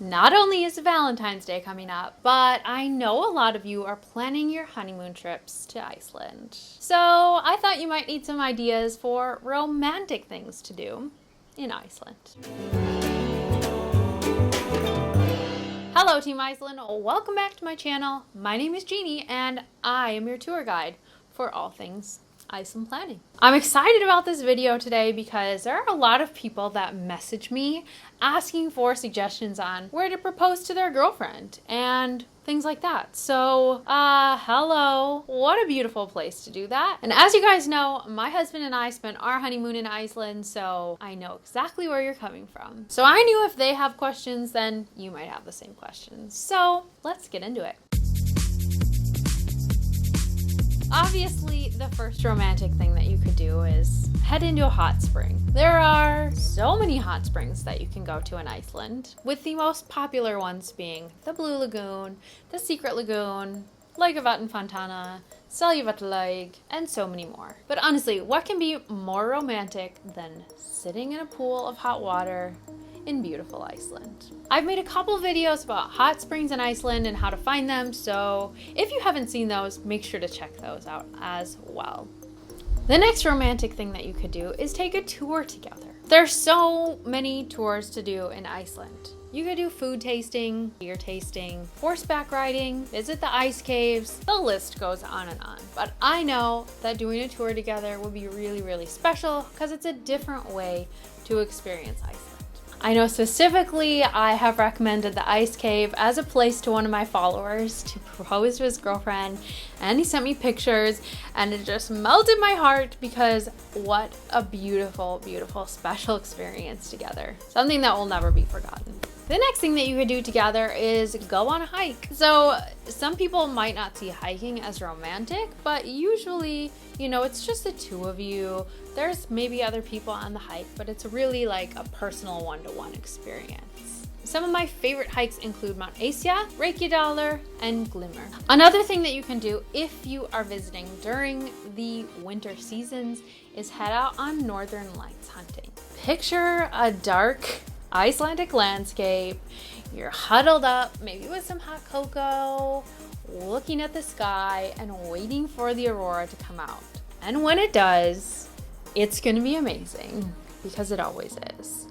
Not only is Valentine's Day coming up, but I know a lot of you are planning your honeymoon trips to Iceland. So I thought you might need some ideas for romantic things to do in Iceland. Hello Team Iceland, welcome back to my channel. My name is Jeannie and I am your tour guide for all things Iceland planning. I'm excited about this video today because there are a lot of people that message me asking for suggestions on where to propose to their girlfriend and things like that. So, hello. What a beautiful place to do that. And as you guys know, my husband and I spent our honeymoon in Iceland, so I know exactly where you're coming from. So I knew if they have questions, then you might have the same questions. So let's get into it. Obviously, the first romantic thing that you could do is head into a hot spring. There are so many hot springs that you can go to in Iceland, with the most popular ones being the Blue Lagoon, the Secret Lagoon, Fontana, Seljavatnalaug, and so many more. But honestly, what can be more romantic than sitting in a pool of hot water in beautiful Iceland? I've made a couple videos about hot springs in Iceland and how to find them, so if you haven't seen those, make sure to check those out as well. The next romantic thing that you could do is take a tour together. There's so many tours to do in Iceland. You could do food tasting, beer tasting, horseback riding, visit the ice caves, the list goes on and on. But I know that doing a tour together would be really, really special because it's a different way to experience Iceland. I know specifically I have recommended the ice cave as a place to one of my followers to propose to his girlfriend, and he sent me pictures and it just melted my heart because what a beautiful, beautiful, special experience together. Something that will never be forgotten. The next thing that you could do together is go on a hike. So some people might not see hiking as romantic, but usually, you know, it's just the two of you. There's maybe other people on the hike, but it's really like a personal one-to-one experience. Some of my favorite hikes include Mount Esja, Reykjadalur, and Glymur. Another thing that you can do if you are visiting during the winter seasons is head out on northern lights hunting. Picture a dark Icelandic landscape. You're huddled up, maybe with some hot cocoa, looking at the sky and waiting for the aurora to come out. And when it does, it's gonna be amazing, because it always is.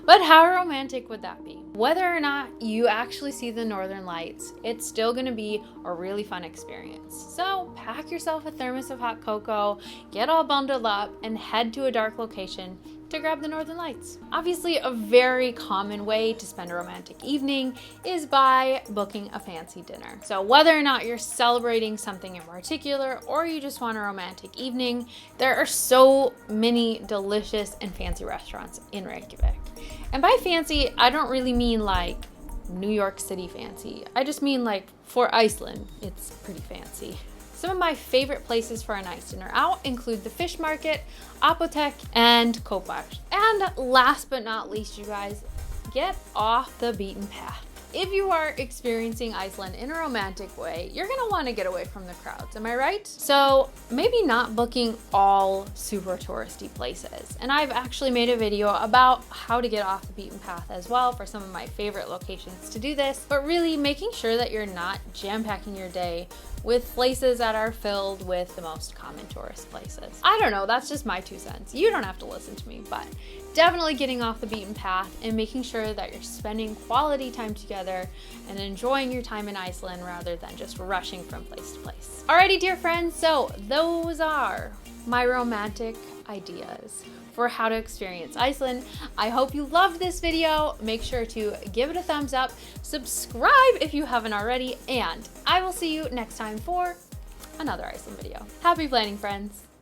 But how romantic would that be? Whether or not you actually see the northern lights, it's still gonna be a really fun experience. So pack yourself a thermos of hot cocoa, get all bundled up, and head to a dark location to grab the northern lights. Obviously, a very common way to spend a romantic evening is by booking a fancy dinner. So whether or not you're celebrating something in particular or you just want a romantic evening, there are so many delicious and fancy restaurants in Reykjavik. And by fancy, I don't really mean like New York City fancy. I just mean like for Iceland, it's pretty fancy. Some of my favorite places for a nice dinner out include the fish market, Apotek, and Kopar. And last but not least, you guys, get off the beaten path. If you are experiencing Iceland in a romantic way, you're gonna wanna get away from the crowds, am I right? So maybe not booking all super touristy places. And I've actually made a video about how to get off the beaten path as well for some of my favorite locations to do this, but really making sure that you're not jam-packing your day with places that are filled with the most common tourist places. I don't know, that's just my 2 cents. You don't have to listen to me, but definitely getting off the beaten path and making sure that you're spending quality time together and enjoying your time in Iceland rather than just rushing from place to place. Alrighty, dear friends, so those are my romantic ideas for how to experience Iceland. I hope you loved this video. Make sure to give it a thumbs up, subscribe if you haven't already, and I will see you next time for another Iceland video. Happy planning, friends.